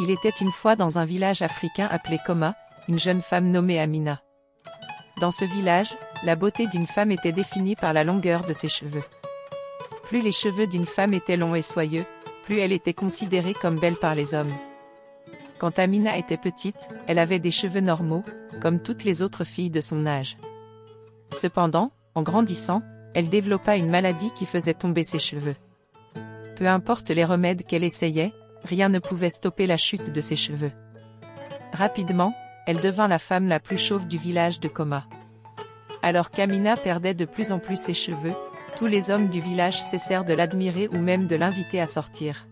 Il était une fois dans un village africain appelé Koma, une jeune femme nommée Amina. Dans ce village, la beauté d'une femme était définie par la longueur de ses cheveux. Plus les cheveux d'une femme étaient longs et soyeux, plus elle était considérée comme belle par les hommes. Quand Amina était petite, elle avait des cheveux normaux, comme toutes les autres filles de son âge. Cependant, en grandissant, elle développa une maladie qui faisait tomber ses cheveux. Peu importe les remèdes qu'elle essayait, rien ne pouvait stopper la chute de ses cheveux. Rapidement, elle devint la femme la plus chauve du village de Koma. Alors qu'Amina perdait de plus en plus ses cheveux, tous les hommes du village cessèrent de l'admirer ou même de l'inviter à sortir.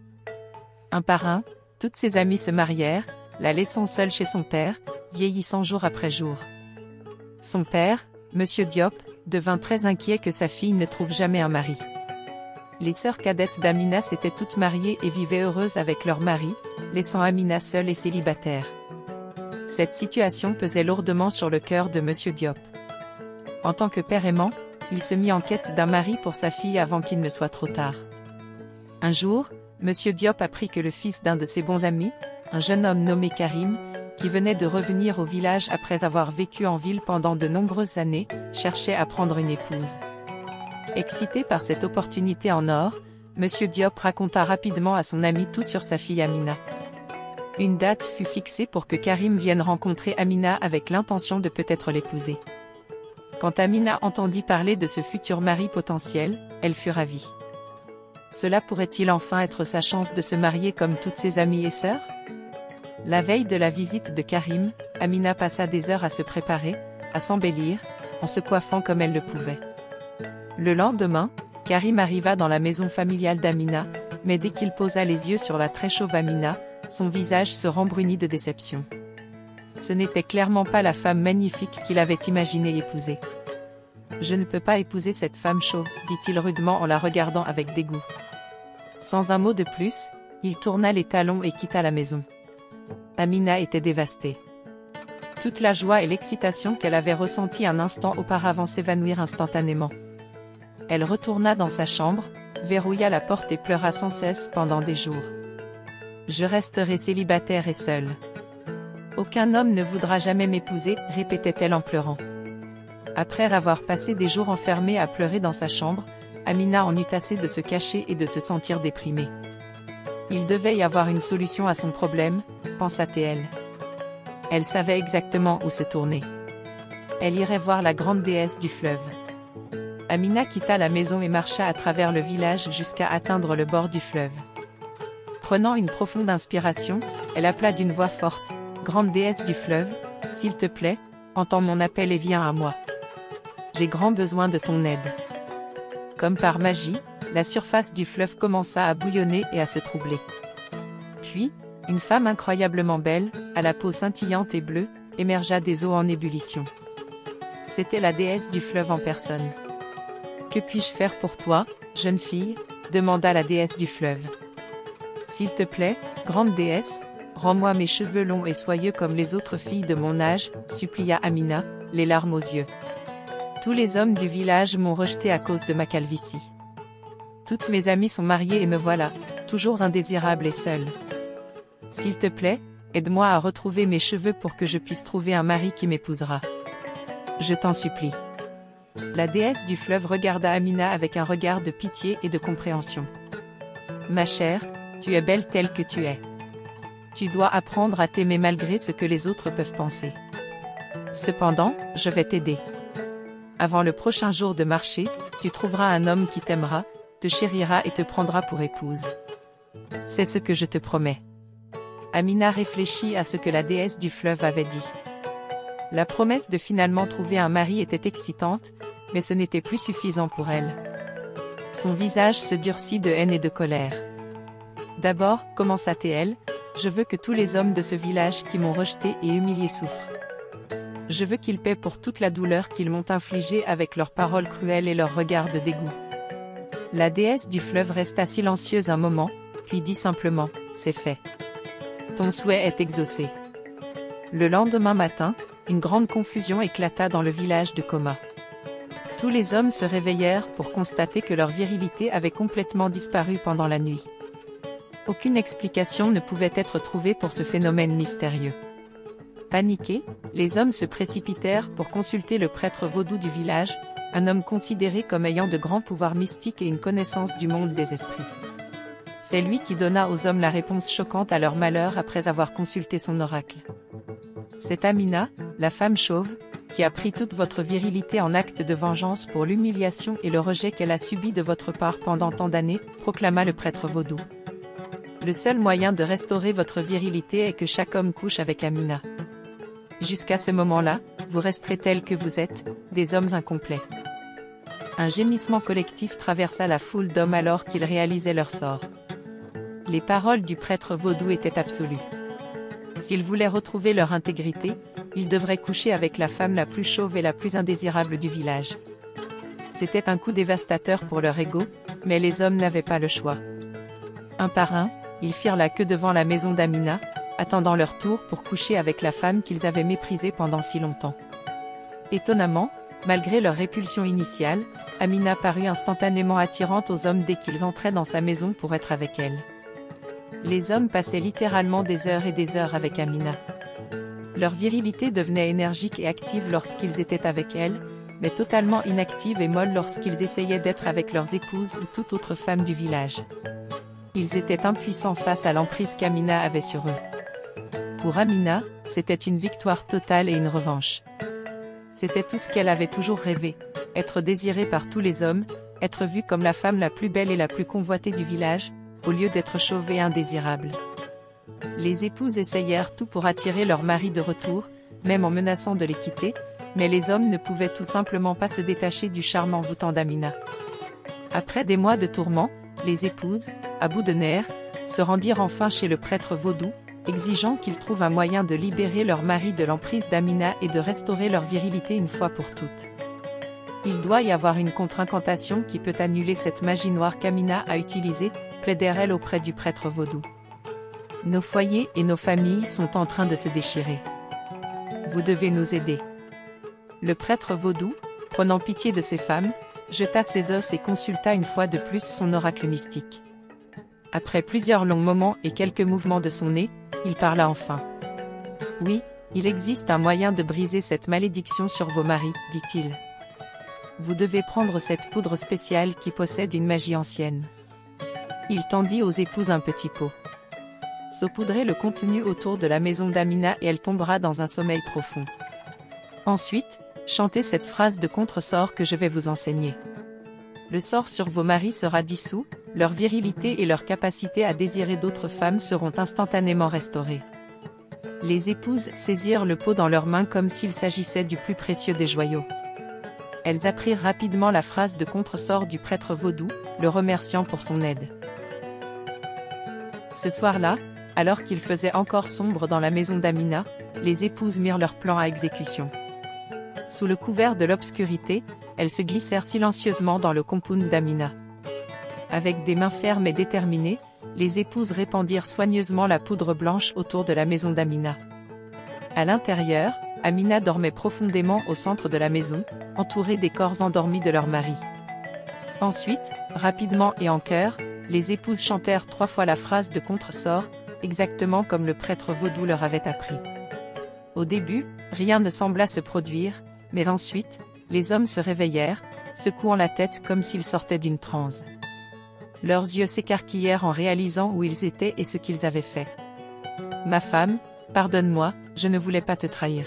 Un par un, toutes ses amies se marièrent, la laissant seule chez son père, vieillissant jour après jour. Son père, Monsieur Diop, devint très inquiet que sa fille ne trouve jamais un mari. Les sœurs cadettes d'Amina s'étaient toutes mariées et vivaient heureuses avec leurs maris, laissant Amina seule et célibataire. Cette situation pesait lourdement sur le cœur de Monsieur Diop. En tant que père aimant, il se mit en quête d'un mari pour sa fille avant qu'il ne soit trop tard. Un jour, Monsieur Diop apprit que le fils d'un de ses bons amis, un jeune homme nommé Karim, qui venait de revenir au village après avoir vécu en ville pendant de nombreuses années, cherchait à prendre une épouse. Excité par cette opportunité en or, Monsieur Diop raconta rapidement à son ami tout sur sa fille Amina. Une date fut fixée pour que Karim vienne rencontrer Amina avec l'intention de peut-être l'épouser. Quand Amina entendit parler de ce futur mari potentiel, elle fut ravie. Cela pourrait-il enfin être sa chance de se marier comme toutes ses amies et sœurs? La veille de la visite de Karim, Amina passa des heures à se préparer, à s'embellir, en se coiffant comme elle le pouvait. Le lendemain, Karim arriva dans la maison familiale d'Amina, mais dès qu'il posa les yeux sur la très chauve Amina, son visage se rembrunit de déception. Ce n'était clairement pas la femme magnifique qu'il avait imaginé épouser. « Je ne peux pas épouser cette femme chauve, dit-il rudement en la regardant avec dégoût. Sans un mot de plus, il tourna les talons et quitta la maison. Amina était dévastée. Toute la joie et l'excitation qu'elle avait ressentie un instant auparavant s'évanouirent instantanément. Elle retourna dans sa chambre, verrouilla la porte et pleura sans cesse pendant des jours. « Je resterai célibataire et seule. Aucun homme ne voudra jamais m'épouser, répétait-elle en pleurant. Après avoir passé des jours enfermée à pleurer dans sa chambre, Amina en eut assez de se cacher et de se sentir déprimée. Il devait y avoir une solution à son problème, pensa-t-elle. Elle savait exactement où se tourner. Elle irait voir la grande déesse du fleuve. Amina quitta la maison et marcha à travers le village jusqu'à atteindre le bord du fleuve. Prenant une profonde inspiration, elle appela d'une voix forte, « Grande déesse du fleuve, s'il te plaît, entends mon appel et viens à moi. J'ai grand besoin de ton aide. » Comme par magie, la surface du fleuve commença à bouillonner et à se troubler. Puis, une femme incroyablement belle, à la peau scintillante et bleue, émergea des eaux en ébullition. C'était la déesse du fleuve en personne. « Que puis-je faire pour toi, jeune fille ?» demanda la déesse du fleuve. « S'il te plaît, grande déesse, rends-moi mes cheveux longs et soyeux comme les autres filles de mon âge, » supplia Amina, les larmes aux yeux. « Tous les hommes du village m'ont rejeté à cause de ma calvitie. Toutes mes amies sont mariées et me voilà, toujours indésirable et seule. S'il te plaît, aide-moi à retrouver mes cheveux pour que je puisse trouver un mari qui m'épousera. Je t'en supplie. » La déesse du fleuve regarda Amina avec un regard de pitié et de compréhension. « Ma chère, tu es belle telle que tu es. Tu dois apprendre à t'aimer malgré ce que les autres peuvent penser. Cependant, je vais t'aider. Avant le prochain jour de marché, tu trouveras un homme qui t'aimera, te chérira et te prendra pour épouse. C'est ce que je te promets. » Amina réfléchit à ce que la déesse du fleuve avait dit. La promesse de finalement trouver un mari était excitante, mais ce n'était plus suffisant pour elle. Son visage se durcit de haine et de colère. « D'abord, commença-t-elle, je veux que tous les hommes de ce village qui m'ont rejeté et humilié souffrent. Je veux qu'ils paient pour toute la douleur qu'ils m'ont infligée avec leurs paroles cruelles et leurs regards de dégoût. » La déesse du fleuve resta silencieuse un moment, puis dit simplement, « C'est fait. Ton souhait est exaucé. » Le lendemain matin, une grande confusion éclata dans le village de Koma. Tous les hommes se réveillèrent pour constater que leur virilité avait complètement disparu pendant la nuit. Aucune explication ne pouvait être trouvée pour ce phénomène mystérieux. Paniqués, les hommes se précipitèrent pour consulter le prêtre vaudou du village, un homme considéré comme ayant de grands pouvoirs mystiques et une connaissance du monde des esprits. C'est lui qui donna aux hommes la réponse choquante à leur malheur après avoir consulté son oracle. C'est Amina, la femme chauve, qui a pris toute votre virilité en acte de vengeance pour l'humiliation et le rejet qu'elle a subi de votre part pendant tant d'années, proclama le prêtre vaudou. Le seul moyen de restaurer votre virilité est que chaque homme couche avec Amina. Jusqu'à ce moment-là, vous resterez tels que vous êtes, des hommes incomplets. Un gémissement collectif traversa la foule d'hommes alors qu'ils réalisaient leur sort. Les paroles du prêtre vaudou étaient absolues. S'ils voulaient retrouver leur intégrité, ils devraient coucher avec la femme la plus chauve et la plus indésirable du village. C'était un coup dévastateur pour leur ego, mais les hommes n'avaient pas le choix. Un par un, ils firent la queue devant la maison d'Amina, attendant leur tour pour coucher avec la femme qu'ils avaient méprisée pendant si longtemps. Étonnamment, malgré leur répulsion initiale, Amina parut instantanément attirante aux hommes dès qu'ils entraient dans sa maison pour être avec elle. Les hommes passaient littéralement des heures et des heures avec Amina. Leur virilité devenait énergique et active lorsqu'ils étaient avec elle, mais totalement inactive et molle lorsqu'ils essayaient d'être avec leurs épouses ou toute autre femme du village. Ils étaient impuissants face à l'emprise qu'Amina avait sur eux. Pour Amina, c'était une victoire totale et une revanche. C'était tout ce qu'elle avait toujours rêvé, être désirée par tous les hommes, être vue comme la femme la plus belle et la plus convoitée du village, au lieu d'être chauve et indésirable. Les épouses essayèrent tout pour attirer leur mari de retour, même en menaçant de les quitter, mais les hommes ne pouvaient tout simplement pas se détacher du charme envoûtant d'Amina. Après des mois de tourments, les épouses, à bout de nerfs, se rendirent enfin chez le prêtre vaudou, exigeant qu'ils trouvent un moyen de libérer leur mari de l'emprise d'Amina et de restaurer leur virilité une fois pour toutes. Il doit y avoir une contre-incantation qui peut annuler cette magie noire qu'Amina a utilisée, plaidèrent-elles auprès du prêtre vaudou. Nos foyers et nos familles sont en train de se déchirer. Vous devez nous aider. Le prêtre vaudou, prenant pitié de ces femmes, jeta ses os et consulta une fois de plus son oracle mystique. Après plusieurs longs moments et quelques mouvements de son nez, il parla enfin. « Oui, il existe un moyen de briser cette malédiction sur vos maris, dit-il. Vous devez prendre cette poudre spéciale qui possède une magie ancienne. » Il tendit aux épouses un petit pot. Saupoudrez le contenu autour de la maison d'Amina et elle tombera dans un sommeil profond. Ensuite, chantez cette phrase de contre-sort que je vais vous enseigner. Le sort sur vos maris sera dissous, leur virilité et leur capacité à désirer d'autres femmes seront instantanément restaurées. Les épouses saisirent le pot dans leurs mains comme s'il s'agissait du plus précieux des joyaux. Elles apprirent rapidement la phrase de contre-sort du prêtre vaudou, le remerciant pour son aide. Ce soir-là, alors qu'il faisait encore sombre dans la maison d'Amina, les épouses mirent leur plan à exécution. Sous le couvert de l'obscurité, elles se glissèrent silencieusement dans le compound d'Amina. Avec des mains fermes et déterminées, les épouses répandirent soigneusement la poudre blanche autour de la maison d'Amina. À l'intérieur, Amina dormait profondément au centre de la maison, entourée des corps endormis de leurs maris. Ensuite, rapidement et en chœur, les épouses chantèrent 3 fois la phrase de contre-sort, exactement comme le prêtre vaudou leur avait appris. Au début, rien ne sembla se produire, mais ensuite, les hommes se réveillèrent, secouant la tête comme s'ils sortaient d'une transe. Leurs yeux s'écarquillèrent en réalisant où ils étaient et ce qu'ils avaient fait. « Ma femme, pardonne-moi, je ne voulais pas te trahir. »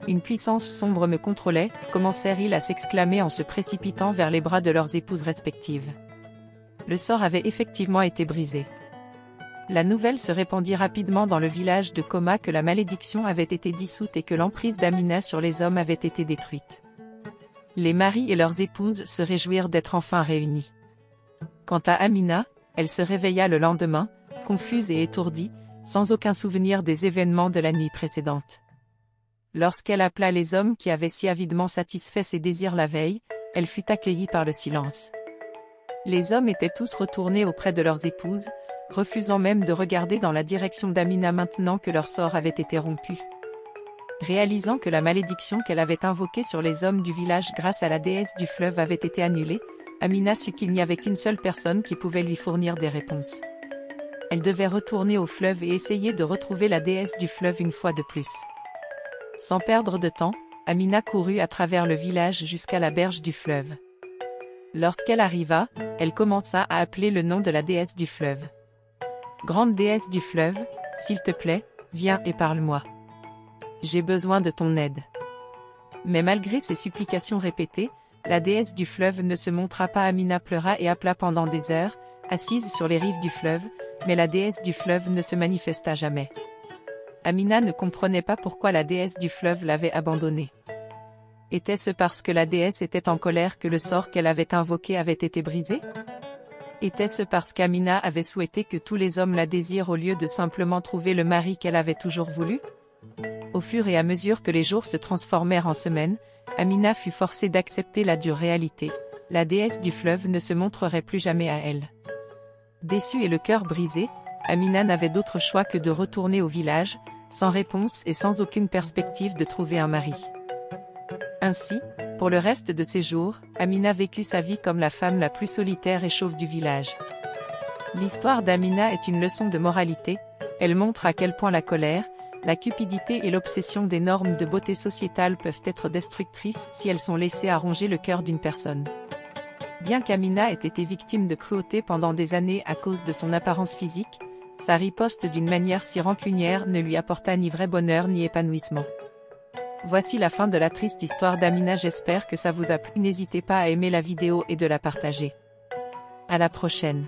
Une puissance sombre me contrôlait, commencèrent-ils à s'exclamer en se précipitant vers les bras de leurs épouses respectives. Le sort avait effectivement été brisé. La nouvelle se répandit rapidement dans le village de Koma que la malédiction avait été dissoute et que l'emprise d'Amina sur les hommes avait été détruite. Les maris et leurs épouses se réjouirent d'être enfin réunis. Quant à Amina, elle se réveilla le lendemain, confuse et étourdie, sans aucun souvenir des événements de la nuit précédente. Lorsqu'elle appela les hommes qui avaient si avidement satisfait ses désirs la veille, elle fut accueillie par le silence. Les hommes étaient tous retournés auprès de leurs épouses, refusant même de regarder dans la direction d'Amina maintenant que leur sort avait été rompu. Réalisant que la malédiction qu'elle avait invoquée sur les hommes du village grâce à la déesse du fleuve avait été annulée, Amina sut qu'il n'y avait qu'une seule personne qui pouvait lui fournir des réponses. Elle devait retourner au fleuve et essayer de retrouver la déesse du fleuve une fois de plus. Sans perdre de temps, Amina courut à travers le village jusqu'à la berge du fleuve. Lorsqu'elle arriva, elle commença à appeler le nom de la déesse du fleuve. « Grande déesse du fleuve, s'il te plaît, viens et parle-moi. J'ai besoin de ton aide. » Mais malgré ses supplications répétées, la déesse du fleuve ne se montra pas. Amina pleura et appela pendant des heures, assise sur les rives du fleuve, mais la déesse du fleuve ne se manifesta jamais. Amina ne comprenait pas pourquoi la déesse du fleuve l'avait abandonnée. Était-ce parce que la déesse était en colère que le sort qu'elle avait invoqué avait été brisé? Était-ce parce qu'Amina avait souhaité que tous les hommes la désirent au lieu de simplement trouver le mari qu'elle avait toujours voulu? Au fur et à mesure que les jours se transformèrent en semaines, Amina fut forcée d'accepter la dure réalité. La déesse du fleuve ne se montrerait plus jamais à elle. Déçue et le cœur brisé, Amina n'avait d'autre choix que de retourner au village, sans réponse et sans aucune perspective de trouver un mari. Ainsi, pour le reste de ses jours, Amina vécut sa vie comme la femme la plus solitaire et chauve du village. L'histoire d'Amina est une leçon de moralité. Elle montre à quel point la colère, la cupidité et l'obsession des normes de beauté sociétale peuvent être destructrices si elles sont laissées à ronger le cœur d'une personne. Bien qu'Amina ait été victime de cruauté pendant des années à cause de son apparence physique, sa riposte d'une manière si rancunière ne lui apporta ni vrai bonheur ni épanouissement. Voici la fin de la triste histoire d'Amina. J'espère que ça vous a plu. N'hésitez pas à aimer la vidéo et de la partager. À la prochaine.